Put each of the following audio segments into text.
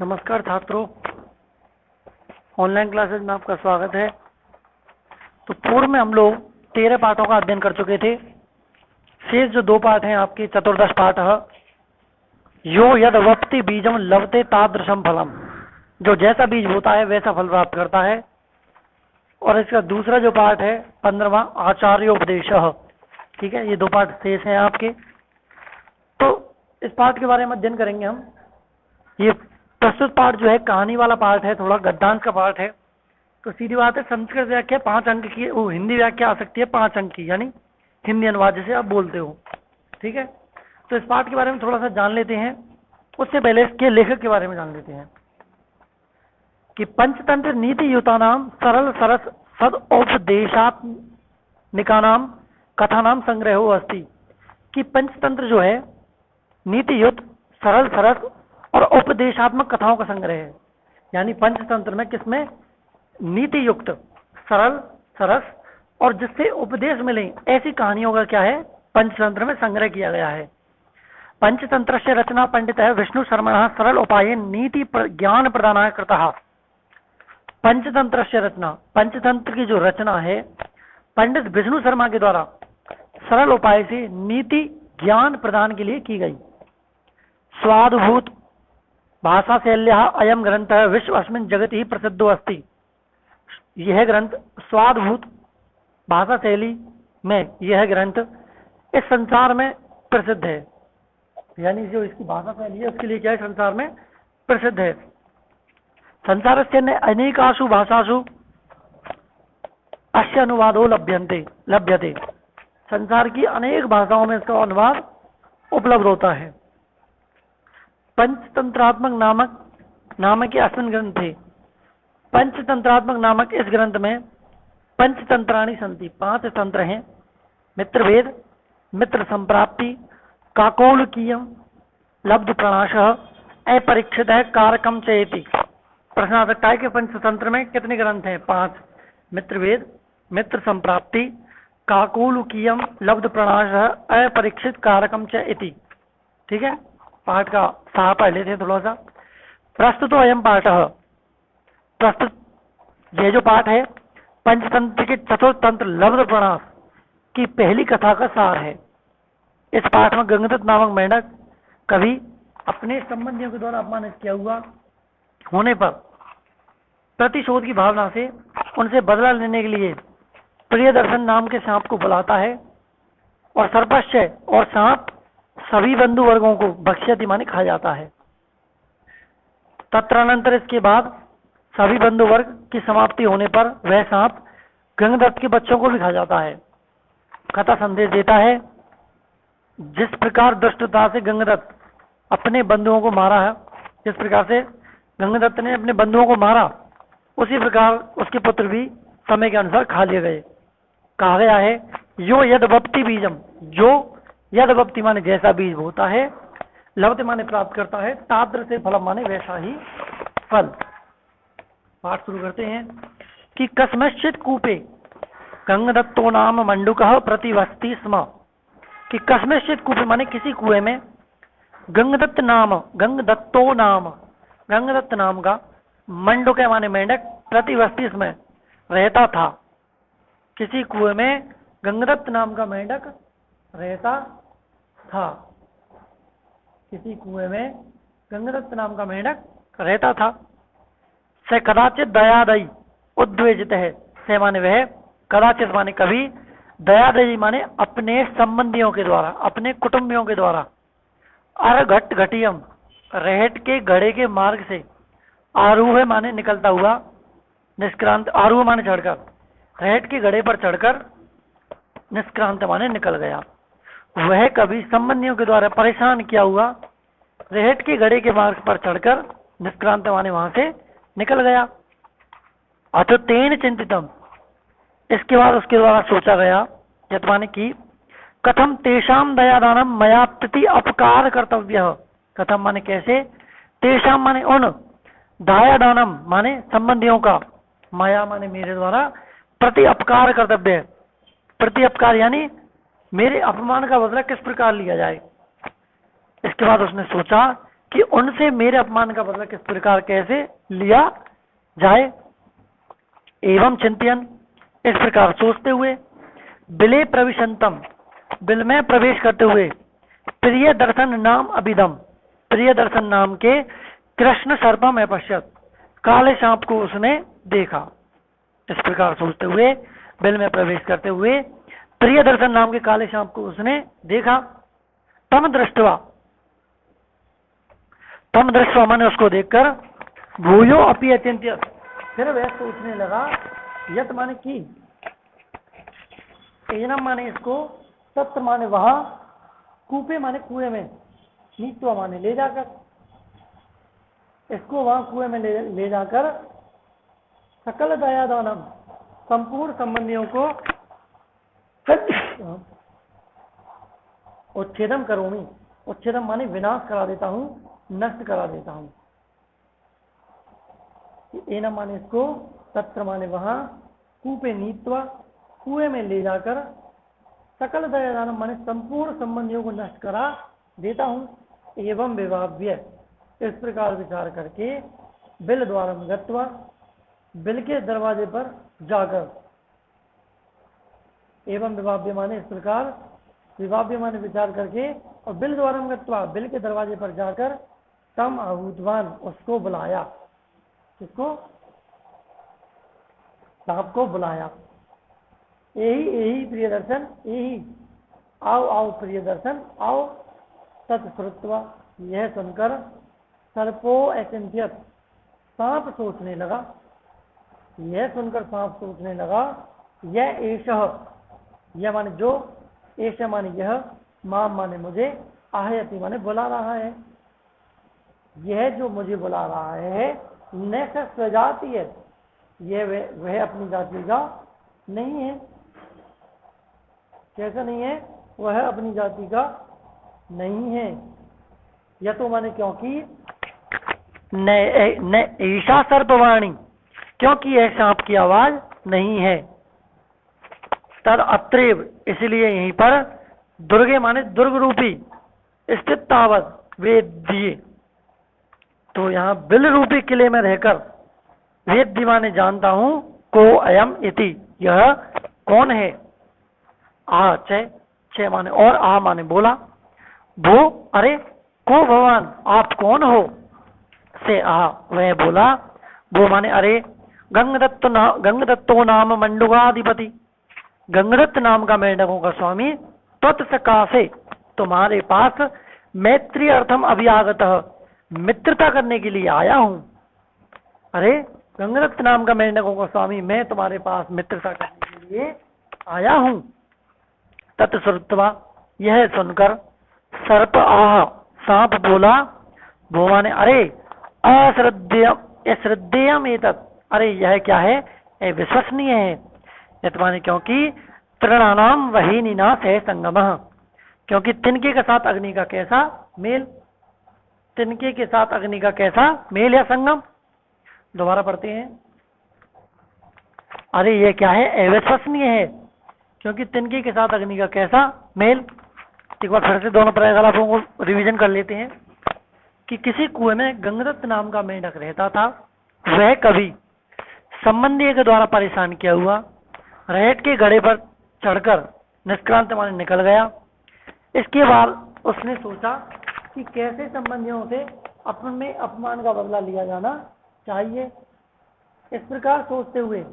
नमस्कार छात्रों, online classes में आपका स्वागत है। तो पूर्व में हम लोग 13 पाठों का अध्ययन कर चुके थे। शेष जो 2 पाठ हैं आपके चतुर्दश पाठ यो यद वप्ति बीजम लवते तादृशम फलम, जो जैसा बीज होता है वैसा फल प्राप्त करता है। और इसका दूसरा जो पाठ है 15वां आचार्योपदेश। ठीक है, ये 2 पाठ शेष हैं आपके। तो इस पाठ के बारे में अध्ययन करेंगे हम। ये प्रस्तुत पाठ जो है कहानी वाला पाठ है, थोड़ा गद्यांश का पाठ है। तो सीधी बात है, संस्कृत व्याख्या 5 अंक की, वो हिंदी व्याख्या आ सकती है 5 अंक की, यानी हिंदी अनुवाद जैसे आप बोलते हो। ठीक है, तो इस पाठ के बारे में थोड़ा सा जान लेते हैं। उससे पहले इसके लेखक के बारे में जान लेते हैं कि पंचतंत्र नीति युतानाम सरल सरस सदोपदेशात्मिकानाम कथानाम संग्रहो अस्ति। कि पंचतंत्र जो है नीति युक्त, सरल सरस और उपदेशात्मक कथाओं का संग्रह है। यानी पंचतंत्र में किसमें नीति युक्त, सरल सरस और जिससे उपदेश मिले ऐसी कहानियों का क्या है, पंचतंत्र में संग्रह किया गया है। पंचतंत्र से रचना पंडित है विष्णु शर्मा सरल उपाय नीति ज्ञान प्रदान कृता। पंचतंत्र से रचना, पंचतंत्र की जो रचना है पंडित विष्णु शर्मा के द्वारा सरल उपाय से नीति ज्ञान प्रदान के लिए की गई। स्वादभूत भाषा शैल्या अयम ग्रंथ विश्व अस्मिन् जगत ही प्रसिद्धो अस्ति। यह ग्रंथ स्वादभूत भाषा शैली में यह ग्रंथ इस संसार में प्रसिद्ध है। यानी जो इसकी भाषा शैली है उसके लिए क्या है, संसार में प्रसिद्ध है। संसार से अनेकासु भाषासु अस्य अनुवादो लभ्यते। संसार की अनेक भाषाओं में इसका अनुवाद उपलब्ध होता है। पंचतंत्रात्मक नामक अस्मिन् ग्रंथे, पंचतंत्रात्मक नामक इस ग्रंथ में पंचतंत्राणि सन्ति, 5 तंत्र हैं। मित्रभेद, मित्र संप्राप्ति, काकोलकीयम, लब्ध प्रणाश, अपरीक्षित है, कारकम चेति। प्रश्न आ सकता है कि पंचतंत्र में कितने ग्रंथ हैं? 5। मित्रभेद, मित्र संप्राप्ति, काकोलकीयम, लब्ध प्रणाश, अपरीक्षित, कारकम चेति। ठीक है, पाठ का सार पढ़ लेते हैं थोड़ा सा। प्रस्तुतो अयम पाठ, प्रस्तुत यह जो पाठ है पंचतंत्र के चतुर्तंत्र लब्ध प्रणाश की पहली कथा का सार है। इस पाठ में गंगदत्त नामक मेंढक कभी अपने संबंधियों के द्वारा अपमानित किया हुआ होने पर प्रतिशोध की भावना से उनसे बदला लेने के लिए प्रियदर्शन नाम के सांप को बुलाता है और सर्पश्चय और सांप सभी बंधु वर्गों को भक्ष्यति माने खा जाता है। तत्रानंतर इसके बाद सभी बंधु वर्ग की समाप्ति होने पर वह सांप गंगदत्त के बच्चों को भी खा जाता है। कथा संदेश देता है, जिस प्रकार दुष्टता से गंगदत्त अपने बंधुओं को मारा है, जिस प्रकार से गंगदत्त ने अपने बंधुओं को मारा, उसी प्रकार उसके पुत्र भी समय के अनुसार खा लिए गए। कहा गया है यो यद वप्ति बीजम, जो यद वप्ति माने जैसा बीज होता है, लवते माने प्राप्त करता है, ताद्र से फलम माने वैसा ही फल। पाठ शुरू करते हैं कि कस्मश्चित कूपे गंगदत्तो नाम मंडूकः प्रतिवस्ति स्म। कि कस्मश्चित कूपे माने किसी कुएं में गंगदत्त नाम का मंडूक माने मेंढक प्रतिवस्ति स्म रहता था। किसी कुएं में गंगदत्त नाम का मेंढक रहता था। किसी कुएं में गंगदत्त नाम का मेंढक रहता था। से कदाचित दयादयी उद्वेजित है। से माने वह, कदाचित माने कभी, दयादयी माने अपने संबंधियों के द्वारा, अपने कुटुंबियों के द्वारा, अरघट घटियम रहट के घड़े के मार्ग से, आरूह माने निकलता हुआ, निष्क्रांत, आरूह माने चढ़कर, रहट के घड़े पर चढ़कर, निष्क्रांत माने निकल गया। वह कभी संबंधियों के द्वारा परेशान किया हुआ रहट के घड़े के मार्ग पर चढ़कर निष्क्रांत माने वहां से निकल गया। अथ तेन चिंतितम, इसके बाद उसके द्वारा सोचा गया, यत माने की कथम तेषाम दयादानम मया प्रति अपकार कर्तव्य। कथम माने कैसे, तेषाम माने उन, दयादानम माने संबंधियों का, मया माने मेरे द्वारा, प्रति अपकार कर्तव्य, प्रति अपकार यानी मेरे अपमान का बदला किस प्रकार लिया जाए। इसके बाद उसने सोचा कि उनसे मेरे अपमान का बदला किस प्रकार कैसे लिया जाए। एवं चिंतन, इस प्रकार सोचते हुए, बिले प्रविशंतम, बिल में प्रवेश करते हुए, प्रिय दर्शन नाम अभिदम, प्रिय दर्शन नाम के कृष्ण सर्पम अपश्यत, काले सांप को उसने देखा। इस प्रकार सोचते हुए, बिल में प्रवेश करते हुए, प्रिय दर्शन नाम के काले सांप को उसने देखा। तम दृष्टवा, तम दृष्टवा माने उसको देखकर, भूयो अपि अचिंत्यत, फिर वह सोचने लगा, यत माने की, एनम माने इसको, तत्र माने वहां, कूपे माने कुएं में, नीत्वा माने ले जाकर, इसको वहां कुएं में ले जाकर, सकल दयादानम, संपूर्ण संबंधियों को उच्छेदम करोमी, उच्छेदम माने विनाश करा देता हूं, नष्ट करा देता हूं। एनम माने इसको, तत्र माने वहां, कूपे नीत्वा, कुएं में ले जाकर, सकल दयादानम माने संपूर्ण संबंधियों को नष्ट करा देता हूं। एवं विभाव्य, इस प्रकार विचार करके, बिल द्वारा गत्वा, बिल के दरवाजे पर जाकर, एवं विभाव्य माने इस प्रकार, विभाव्य माने विचार करके, और बिल द्वारा गत्वा, बिल के दरवाजे पर जाकर, तम आहूतवान, उसको बुलाया। किसको? सांप को बुलाया। यही प्रिय दर्शन, यही आओ आओ प्रिय दर्शन आओ। तत्श्रुत्वा, यह सुनकर, सर्पो अचिंत्यत, सांप सोचने लगा, यह सुनकर सांप सोचने लगा, यह एषः, यह माने जो, एष माने यह, माम माने मुझे, आहयति माने बुला रहा है, यह जो मुझे बुला रहा है, न स्वजाति है, यह वह अपनी जाति का नहीं है। कैसा नहीं है? वह अपनी जाति का नहीं है। यह तो माने क्योंकि, न ईशा सर्पवाणी, क्योंकि यह सांप की आवाज नहीं है। तद अत्रेव, इसलिए यहीं पर, दुर्गे माने दुर्ग रूपी, स्थित तावत वेद्य, तो यहाँ बिल रूपी किले में रहकर, वेद्य माने जानता हूं, को अयम इति, यह कौन है। आ चे माने और, आ माने बोला, भो अरे, को भगवान, आप कौन हो, से आ वह बोला, वो माने अरे, गंगदत्तो नाम मंडुकाधिपति, गंगदत्त नाम का मेंढकों का स्वामी, तत्सकाशे, तुम्हारे पास मैत्री अर्थम अभियागत, मित्रता करने के लिए आया हूं। अरे गंगदत्त नाम का मेंढकों का स्वामी, मैं तुम्हारे पास मित्रता करने के लिए आया हूं। तत्श्रुत्वा, यह सुनकर, सर्प आह, सांप बोला, वो माने अरे, अश्रद्धेयम एतत्, अरे यह क्या है, यह विश्वसनीय है। यत माने क्योंकि, तृणानाम वहीनिनाश है संगमः, क्योंकि तिनके के साथ अग्नि का कैसा मेल, तिनके के साथ अग्नि का कैसा मेल या संगम। दोबारा पढ़ते हैं, अरे ये क्या है, अविश्वसनीय है, क्योंकि तिनके के साथ अग्नि का कैसा मेल। एक बार फिर से दोनों पैराग्राफों को रिवीजन कर लेते हैं कि किसी कुएं में गंगदत्त नाम का मेंढक रहता था। वह कभी संबंधी के द्वारा परेशान किया हुआ रहट के घड़े पर चढ़कर निष्क्रांत माने निकल गया। इसके बाद उसने सोचा कि कैसे संबंधियों से अपने अपमान का बदला लिया जाना चाहिए। इस प्रकार सोचते हुए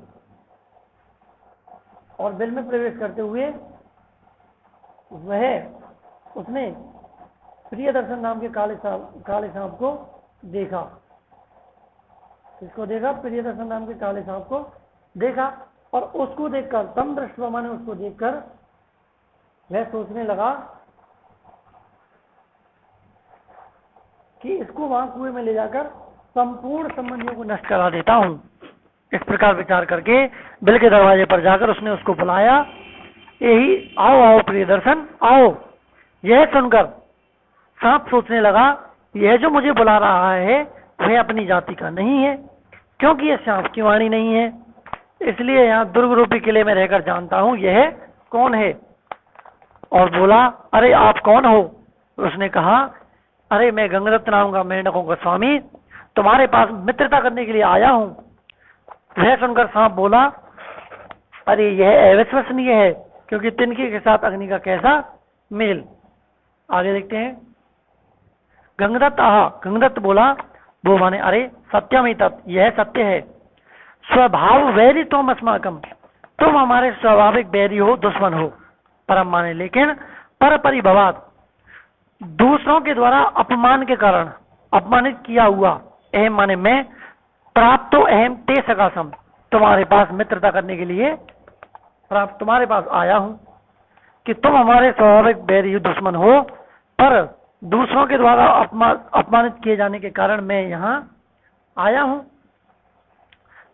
और बिल में प्रवेश करते हुए उसने प्रिय दर्शन नाम के काले सांप को देखा। इसको देखा, प्रिय दर्शन नाम के काले सांप को देखा, और उसको देखकर, तम दृष्टवा माने उसको देखकर, वह सोचने लगा कि इसको वहां कुएं में ले जाकर संपूर्ण संबंधियों को नष्ट करा देता हूं। इस प्रकार विचार करके बिल के दरवाजे पर जाकर उसने उसको बुलाया। यही आओ आओ प्रिय दर्शन आओ। यह सुनकर सांप सोचने लगा, यह जो मुझे बुला रहा है वह अपनी जाति का नहीं है, क्योंकि यह सांप की वाणी नहीं है। इसलिए यहाँ दुर्ग रूपी किले में रहकर जानता हूं यह कौन है। और बोला, अरे आप कौन हो। उसने कहा, अरे मैं गंगदत्त नाम का मेंढकों का स्वामी तुम्हारे पास मित्रता करने के लिए आया हूं। वह सुनकर सांप बोला, अरे यह अविश्वसनीय है, क्योंकि तिनके के साथ अग्नि का कैसा मेल। आगे देखते हैं। गंगदत्त गंगदत्त बोला, वो माने अरे सत्यम ही तत्, यह सत्य है। स्वभाव वैरी तुम अस्माकम, तुम हमारे स्वाभाविक बैरी हो, दुश्मन हो। परम माने लेकिन पर परिभवात, दूसरों के द्वारा अपमान के कारण, अपमानित किया हुआ, अहम माने मैं, प्राप्त तो अहम ते सकासम, तुम्हारे पास मित्रता करने के लिए प्राप्त तुम्हारे पास आया हूं कि तुम हमारे स्वाभाविक बैरी दुश्मन हो, पर दूसरों के द्वारा अपमानित किए जाने के कारण मैं यहाँ आया हूं।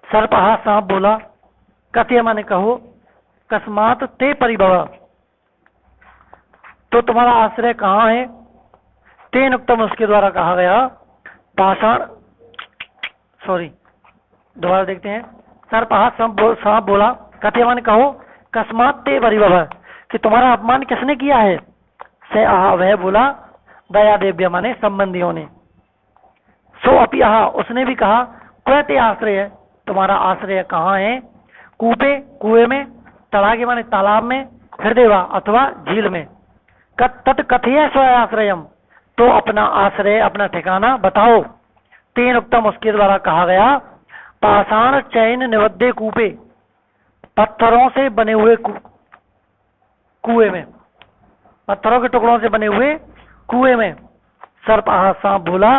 सर्पहा सांप बोला, कथय माने कहो, कस्मात ते परिभव, तो तुम्हारा आश्रय कहाँ है। तेन उक्तम, उसके द्वारा कहा गया, पाषाण, सॉरी दोबारा देखते हैं। सर्पहा सांप बोला, कथय माने कहो, कस्मात ते परिभव, कि तुम्हारा अपमान किसने किया है। से आहा, वह बोला, दया देव्य माने संबंधियों ने। सो अपि आहा, उसने भी कहा, क्वते आश्रय, तुम्हारा आश्रय कहाँ है। कूपे, कुएं में, तड़ागे माने तालाब में, हृदय अथवा झील में। तत्कथय स्वयाश्रयम, तो अपना आश्रय, अपना ठिकाना बताओ। तेन उत्तम, उसके द्वारा कहा गया, पाषाण चैन निबद्धे कूपे, पत्थरों से बने हुए कुएं में, पत्थरों के टुकड़ों से बने हुए कुएं में। सर्प सांप बोला,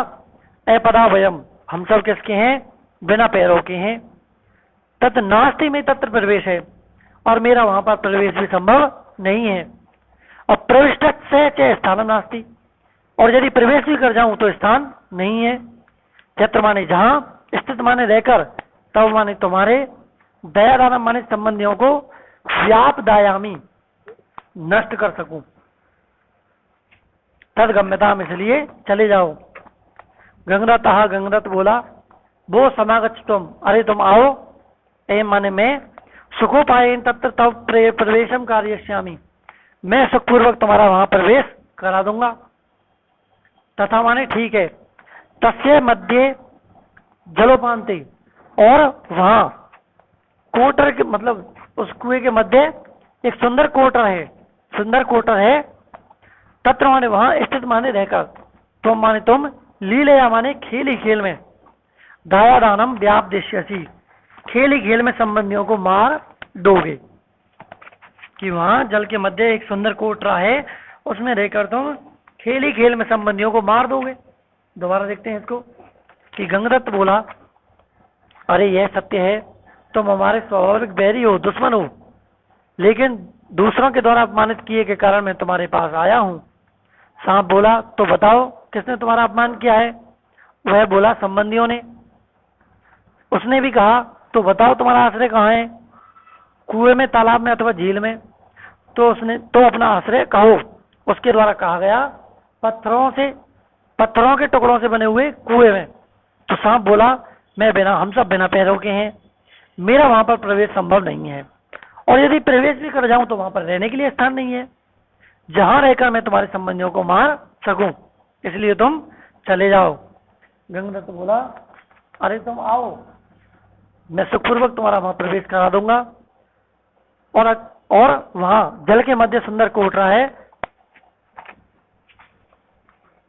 अपदा वयम, हम सब किसके हैं, बिना पैरों के हैं। तत् नास्ति में तत्र प्रवेश है, और मेरा वहां पर प्रवेश भी संभव नहीं है। और प्रविष्ट से च स्थान नास्ति, और यदि प्रवेश भी कर जाऊं तो स्थान नहीं है। यत्र माने जहां, स्थित माने रहकर, तब माने तुम्हारे, दया दानम माने संबंधियों को, व्याप दायामी नष्ट कर सकूं। तदगम्यताम, इसलिए चले जाओ। गंगदत्त गंगदत्त बोला, वो समागत तुम, अरे तुम आओ। एम माने मैं, सुखोपायन तत्र तब प्रवेशम कार्यश्यामी, मैं सुखपूर्वक तुम्हारा वहां प्रवेश करा दूंगा। तथा माने ठीक है। तस्य मध्य जलोपांति, और वहां कोटर के, मतलब उस कुएं के मध्य एक सुंदर कोटर है, सुंदर कोटर है। तत्र माने वहां, स्थित माने रहकर, तुम माने तुम, लीलया माने खेल ही खेल में, दायादानम व्यापदेश्यसी, खेल ही खेल में संबंधियों को मार दोगे। कि वहां जल के मध्य एक सुंदर कोटरा है, उसमें रहकर तुम खेल ही खेल में संबंधियों को मार दोगे। दोबारा देखते हैं इसको। कि गंगदत्त बोला, अरे यह सत्य है, तुम हमारे स्वाभाविक बैरी हो, दुश्मन हो, लेकिन दूसरों के द्वारा अपमानित किए के कारण मैं तुम्हारे पास आया हूं। सांप बोला, तो बताओ किसने तुम्हारा अपमान किया है। वह बोला, संबंधियों ने। उसने भी कहा, तो बताओ तुम्हारा आश्रय कहाँ है, कुएं में, तालाब में अथवा झील में। तो उसने, तो अपना आश्रय कहो। उसके द्वारा कहा गया, पत्थरों के टुकड़ों से बने हुए कुएं में। तो सांप बोला, हम सब बिना पैरों के हैं, मेरा वहां पर प्रवेश संभव नहीं है, और यदि प्रवेश भी कर जाऊं तो वहां पर रहने के लिए स्थान नहीं है, जहां रहकर मैं तुम्हारे संबंधियों को मार सकूं, इसलिए तुम चले जाओ। गंगदत्त बोला, अरे तुम आओ, मैं सुखपूर्वक तुम्हारा वहां प्रवेश करा दूंगा। और वहां जल के मध्य सुंदर कोटरा है,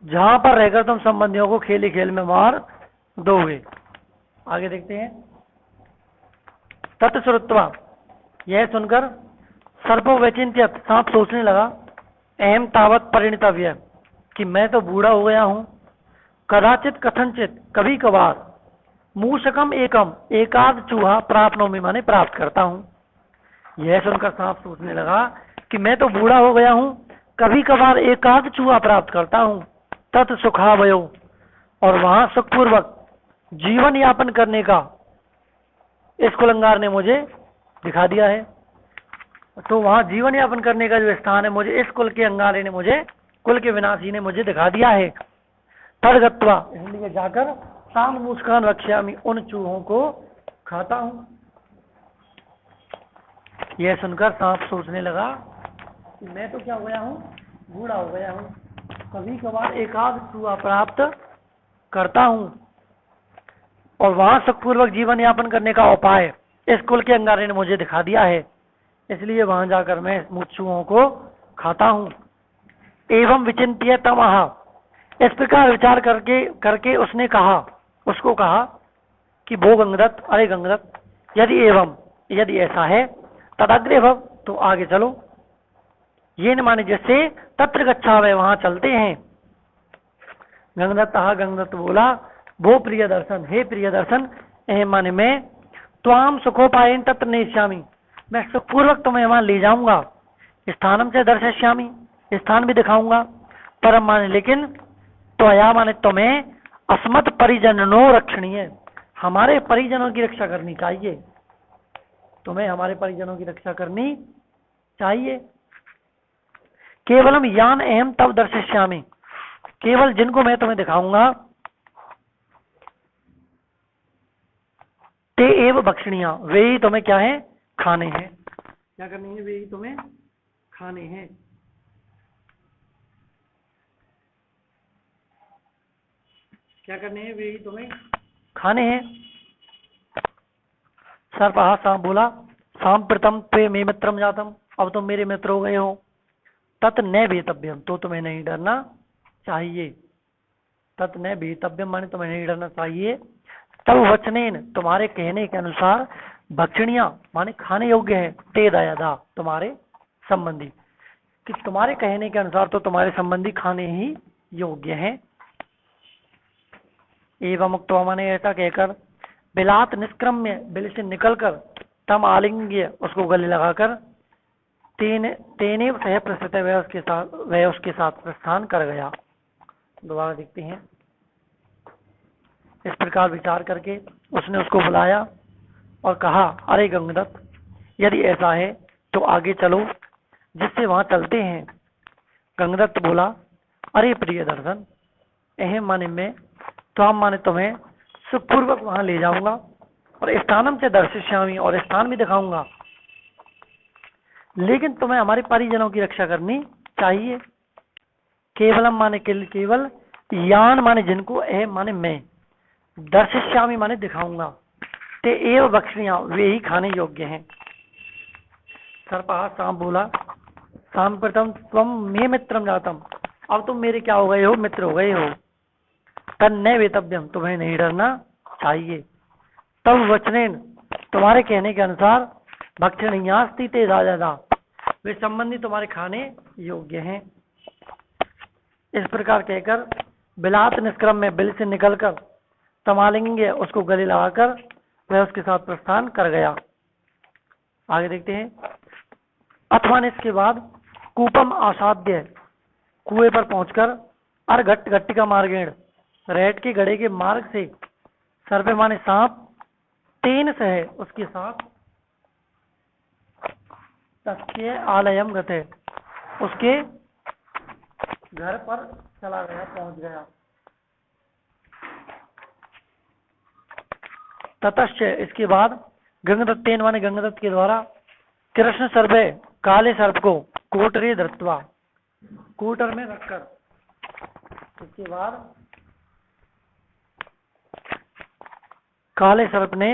जहां पर रहकर तुम संबंधियों को खेल ही खेल में मार दोगे। आगे देखते हैं। तत्श्रुत्वा, यह सुनकर सर्पो वैचिन्त्यत, सांप सोचने लगा, अहम तावत परिणतव्य, कि मैं तो बूढ़ा हो गया हूं। कदाचित कथनचित, कभी कभार, मूषकम एकम, एकाध चूहा प्राप्नोमि माने प्राप्त करता हूं। यह सुनकर सांप सोचने लगा कि मैं तो बूढ़ा हो गया हूं, कभी कभार एकाध चूहा प्राप्त करता हूं। तत् सुखावयो, और वहां सुखपूर्वक जीवन यापन करने का इस कुलंगार ने मुझे दिखा दिया है। तो वहां जीवन यापन करने का जो स्थान है, मुझे इस कुल के अंगारे ने, मुझे कुल के विनाशी ने मुझे दिखा दिया है। तदगत्वा, इसलिए जाकर शाम मुस्कान रक्ष्यामि, उन चूहों को खाता हूं। यह सुनकर सांप सोचने लगा कि मैं तो क्या हो गया हूं, बूढ़ा हो गया हूं, कभी कभार एकाध चूहा प्राप्त करता हूँ और वहां सुखपूर्वक जीवन यापन करने का उपाय इस कुल के अंगारे ने मुझे दिखा दिया है, इसलिए वहां जाकर मैं चूहों को खाता हूँ। एवं विचिंत्य तमः, इस प्रकार विचार करके करके उसने कहा, उसको कहा कि भो गंगदत्त, अरे गंगदत्त, यदि ऐसा है तदग्रे भव, तो आगे चलो। ये न माने जैसे तत्र गच्छावै, वहां चलते हैं। गंगदत्त बोला, भो प्रिय दर्शन, हे प्रिय दर्शन, माने मैं त्वाम सुखोपायन तत्र नेष्यामि, मैं सुखपूर्वक तुम्हें वहां ले जाऊंगा। स्थानम से दर्शयामि, स्थान भी दिखाऊंगा। परम माने लेकिन, त्वया माने तुम्हें, अस्मत् परिजनो रक्षणीय, हमारे परिजनों की रक्षा करनी चाहिए, तुम्हें हमारे परिजनों की रक्षा करनी चाहिए। केवलम यान अहम तब दर्शयामि, केवल जिनको मैं तुम्हें दिखाऊंगा, ते एव भक्षणीय, वे ही तुम्हें क्या है, खाने हैं। क्या करने हैं, वे ही तुम्हें खाने हैं। क्या करने हैं, वे ही तुम्हें खाने हैं। सर्पः, सांप बोला, सांप्रतम त्वे मे मित्रम जातम, अब तुम मेरे मित्र हो गए हो। तत् न वेतव्यम, तो तुम्हें नहीं डरना चाहिए। तत् न वेतव्यम माने तुम्हें नहीं डरना चाहिए। तब वचनेन, तुम्हारे कहने के अनुसार, भक्षणीय माने खाने योग्य है, ते दयादा, तुम्हारे संबंधी, कि तुम्हारे कहने के अनुसार तो तुम्हारे संबंधी खाने ही योग्य हैं। एवं मुक्त माने ऐसा कहकर, बिलात निष्क्रम्य, बिल से निकलकर, तम आलिंग्य, उसको गले लगाकर, तेने सह प्रस्थित, वह उसके साथ प्रस्थान कर गया। दोबारा देखते हैं। इस प्रकार विचार करके उसने उसको बुलाया और कहा, अरे गंगदत्त, यदि ऐसा है तो आगे चलो, जिससे वहां चलते हैं। गंगदत्त बोला, अरे प्रिय दर्शन, अहम माने मैं, त्वाम माने तुम्हें, सुखपूर्वक वहां ले जाऊंगा, और स्थानम से दर्शयामि, और स्थान भी दिखाऊंगा, लेकिन तुम्हें हमारे परिजनों की रक्षा करनी चाहिए। केवलम माने केवल, यान माने जिनको, अहम माने मैं, दर्शयामि माने दिखाऊंगा, ते एव भक्षणीय, वे ही खाने योग्य हैं। सर्पः, सांप बोला, सांप्रतम त्वम मे मित्रम जातम, अब तुम मेरे क्या हो गए हो, मित्र हो गए हो। तन्न वेतव्यम, तुम्हें नहीं डरना चाहिए। तब वचनेन, तुम्हारे कहने के अनुसार, भक्षणीयास्ति ते दादा, वे संबंधी तुम्हारे खाने योग्य हैं। इस प्रकार कहकर बिलात निष्क्रम में, बिल से निकलकर, तमालिंग्य, उसको गले लगाकर, वह उसके साथ प्रस्थान कर गया। आगे देखते हैं। अथवा इसके बाद, कूपम आसाद्य, कुएं पर पहुंचकर, अर्घट घट्टिका मार्गेण, रेत के गड़े के मार्ग से, सर्पे माने सांप, तेन सह, उसके साथ, तस्य आलयम गते, उसके घर पर चला गया, पहुंच गया। ततश्च, इसके बाद, गंगदत्तेन माने गंगदत्त के द्वारा, कृष्ण सर्पे, काले सर्प को, कोटरे धृत्वा, कोटर में रखकर, इसके बाद काले सर्प ने,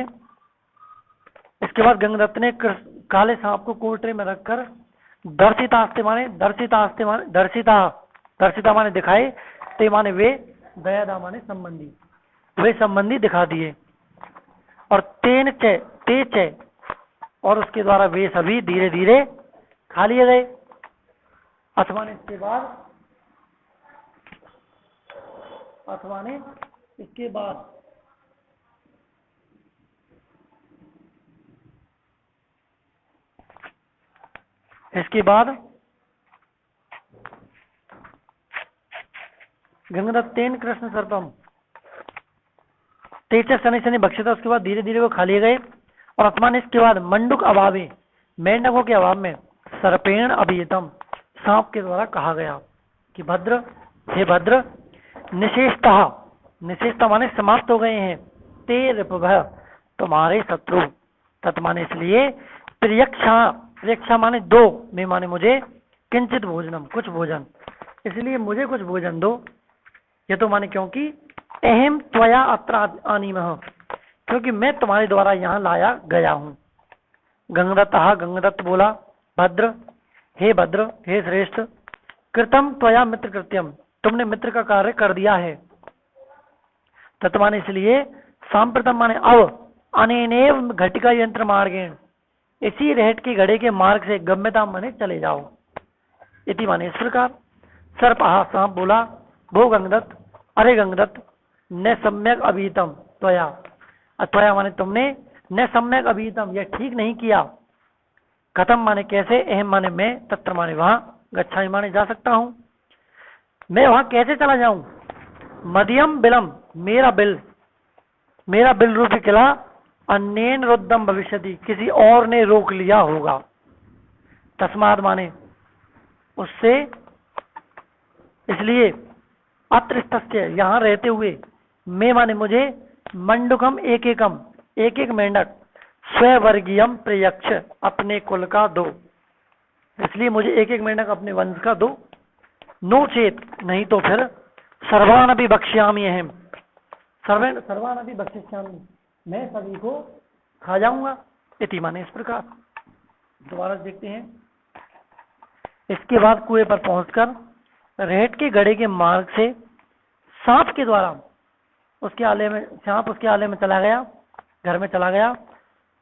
इसके बाद गंगदत्त ने काले सांप को कोटरे में रखकर, दर्शिता माने दिखाए, ते माने वे, दयादा माने संबंधी, वे संबंधी दिखा दिए। और तेन चे, ते चे, और उसके द्वारा वे सभी धीरे धीरे खा लिए गए। अथवा ने इसके बाद, इसके बाद गंगदत्तेन कृष्ण सर्पम, तेज शनि शनि भक्षिता, उसके बाद धीरे धीरे वो खा लिए गए। और आत्मा ने इसके बाद, मंडुक अभावे, मेंढकों के अभाव में, सर्पेण अभिहितम, सांप के द्वारा कहा गया कि भद्र, हे भद्र, निशेषता माने समाप्त हो गए हैं, ते रिपुभः, तुम्हारे शत्रु, तत्माने इसलिए, प्रियक्षा माने दो, में माने मुझे, किंचित भोजनम, कुछ भोजन, इसलिए मुझे कुछ भोजन दो। ये तो माने क्योंकि अहम त्वया अत्र आनीमः, क्योंकि मैं तुम्हारे द्वारा यहाँ लाया गया हूँ। गंगदत्त गंगदत्त बोला, भद्र हे भद्र, हे श्रेष्ठ, कृतम त्वया मित्र कृत्यम, तुमने मित्र का कार्य कर दिया है। तत् माने इसलिए, सांप्रतम माने अब, अनेनेव घटिका यंत्र मार्गेण, इसी रेहट के घड़े के मार्ग से गम्यता माने चले जाओ। इति माने इस प्रकार। सर्प सांप बोला, भो गंगदत्त, अरे गंगदत्त, न सम्यक अभीतम त्वया, त्वया माने तुमने, न सम्यक अभीतम यह ठीक नहीं किया। कथम माने कैसे, अहम माने मैं, तत्र माने वहां, गच्छामि माने जा सकता हूं। मैं वहां कैसे चला जाऊं। मध्यम बिलम, मेरा बिल रूपी किला अन्येन रुद्धम भविष्यति, किसी और ने रोक लिया होगा। तस्माद माने उससे, इसलिए अत्र तस्य यहाँ रहते हुए, मैं माने मुझे, मंडुकम एक एक मेंढक, स्ववर्गीयम प्रयक्ष अपने कुल का दो, इसलिए मुझे एक एक मेंढक अपने वंश का दो। नो चेत, नहीं तो फिर, सर्वान अभी बक्ष्यामि अहम, सर्वान अभी बक्ष्यामि, मैं सभी को खा जाऊंगा। इति माने इस प्रकार। दोबारा देखते हैं। इसके बाद कुएं पर पहुंचकर रेहट के गड़े के मार्ग से सांप के द्वारा उसके आले में, सांप उसके आले में चला गया, घर में चला गया,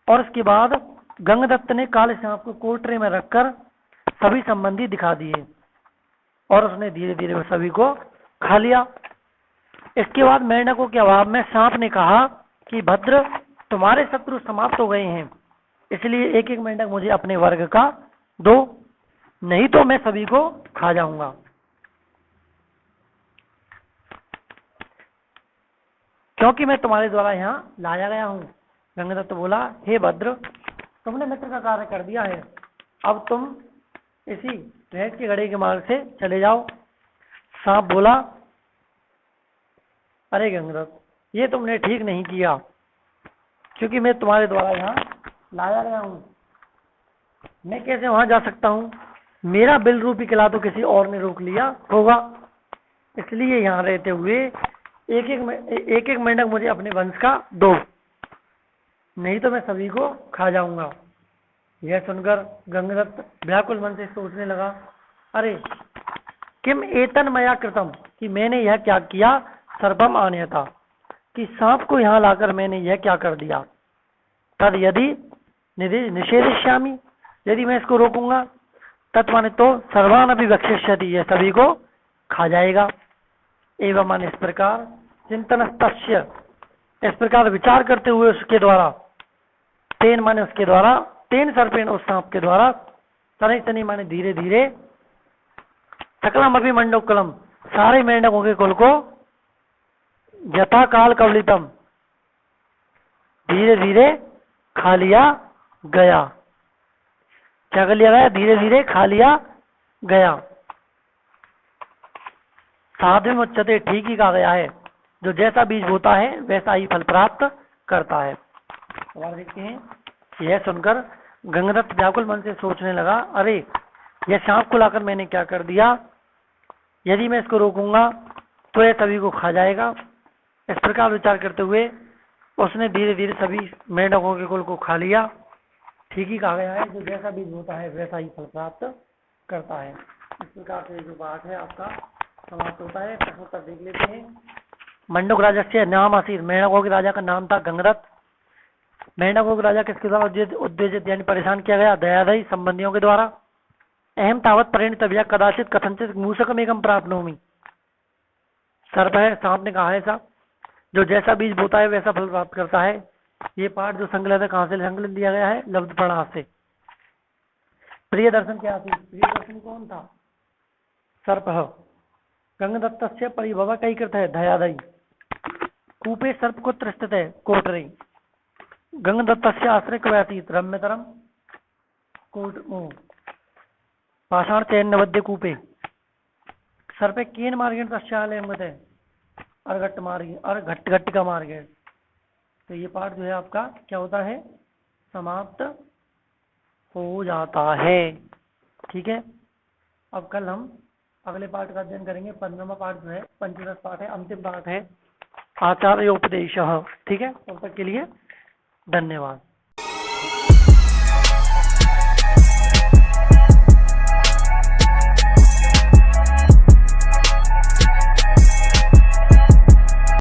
और उसके बाद गंगदत्त ने काले सांप को कोटरे में रखकर सभी संबंधी दिखा दिए, और उसने धीरे धीरे सभी को खा लिया। इसके बाद मेंढकों के अभाव में सांप ने कहा कि भद्र, तुम्हारे शत्रु समाप्त हो गए हैं, इसलिए एक एक मेंढक मुझे अपने वर्ग का दो, नहीं तो मैं सभी को खा जाऊंगा। क्योंकि मैं तुम्हारे द्वारा यहाँ लाया गया हूँ। गंगदत्त बोला, हे भद्र, तुमने मित्र का कार्य कर दिया है, अब तुम इसी रेहट के गड़े के मार्ग से चले जाओ। सांप बोला, अरे गंगदत्त, ये तुमने ठीक नहीं किया, क्योंकि मैं तुम्हारे द्वारा यहाँ लाया गया हूँ, मैं कैसे वहां जा सकता हूँ। मेरा बिल रूपी किला तो किसी और ने रोक लिया होगा, इसलिए यहाँ रहते हुए एक एक मेंढक मुझे अपने वंश का दो, नहीं तो मैं सभी को खा जाऊंगा। यह सुनकर गंगदत्त व्याकुल मन से सोचने लगा, अरे किम एतन मया कृतम, कि मैंने यह क्या किया। सर्पम आन्यता, कि सांप को यहाँ लाकर मैंने यह क्या कर दिया। तद यदि निषेधिष्यामि, यदि मैं इसको रोकूंगा, तत् माने तो सर्वान अभी वक्षिष्यति, यह सभी को खा जाएगा। एवं माने इस प्रकार, चिंतन तस्य, इस प्रकार विचार करते हुए उसके द्वारा, तेन माने उसके द्वारा, तेन सर्पेण उस सांप के द्वारा, तनि तनि माने धीरे धीरे, सकलम अभी मंडोकलम, सारे मेंढकों के कुल को, यथा काल कवलितम, धीरे धीरे खा लिया गया। क्या कर लिया गया, धीरे धीरे खा लिया गया। साध्वी मुच्यते, ठीक ही कहा गया है, जो जैसा बीज बोता है वैसा ही फल प्राप्त करता है। और देखते हैं, यह सुनकर गंगदत्त व्याकुल मन से सोचने लगा, अरे यह सांप को लाकर मैंने क्या कर दिया, यदि मैं इसको रोकूंगा तो यह सभी को खा जाएगा। इस प्रकार विचार करते हुए उसने धीरे धीरे सभी मेंढकों के कुल को खा लिया। ठीक ही कहा गया है, जो जैसा बीज होता है वैसा ही फल प्राप्त करता है। इस प्रकार से जो पाठ है आपका समाप्त होता है। प्रश्नोत्तर देख लेते हैं। मंडुक राजा से नाम आसीर, मेंढकों के राजा का नाम था गंगदत्त। मेंढकों के राजा किसके द्वारा उद्देशित यानी परेशान किया गया, दयादयी संबंधियों के द्वारा। अहम तावत परिणित अभिया कदाचित कथनचित मूसकम एकम प्राप्नोमि, सर्प है, सांप ने कहा है ऐसा, जो जैसा बीज बोता है वैसा फल प्राप्त करता है। ये पाठ जो संकलित है, कहाँ से संकलित दिया गया है, लब्ध प्रणाम से। प्रिय दर्शन क्या थी, प्रिय दर्शन कौन था, सर्प। गंगदत्त से परिभव कई कृत है, दयादयी। कूपे सर्प को त्रस्तित है, कोटरे। गंगदत्त से आश्रय कवयातीत, रम्यतरम कोट पाषाण चैन नवद्य कूपे। सर्पे केन मार्गेण तस्यालय मत है, अर्घट्ट मार्ग, अर्घट्ट घट्ट का मार्ग है। तो ये पाठ जो है आपका क्या होता है, समाप्त हो जाता है। ठीक है, अब कल हम अगले पाठ का अध्ययन करेंगे। 15वां पाठ जो है पंचदश पाठ है, अंतिम पाठ है आचार्योपदेश। ठीक है, तब तक के लिए धन्यवाद।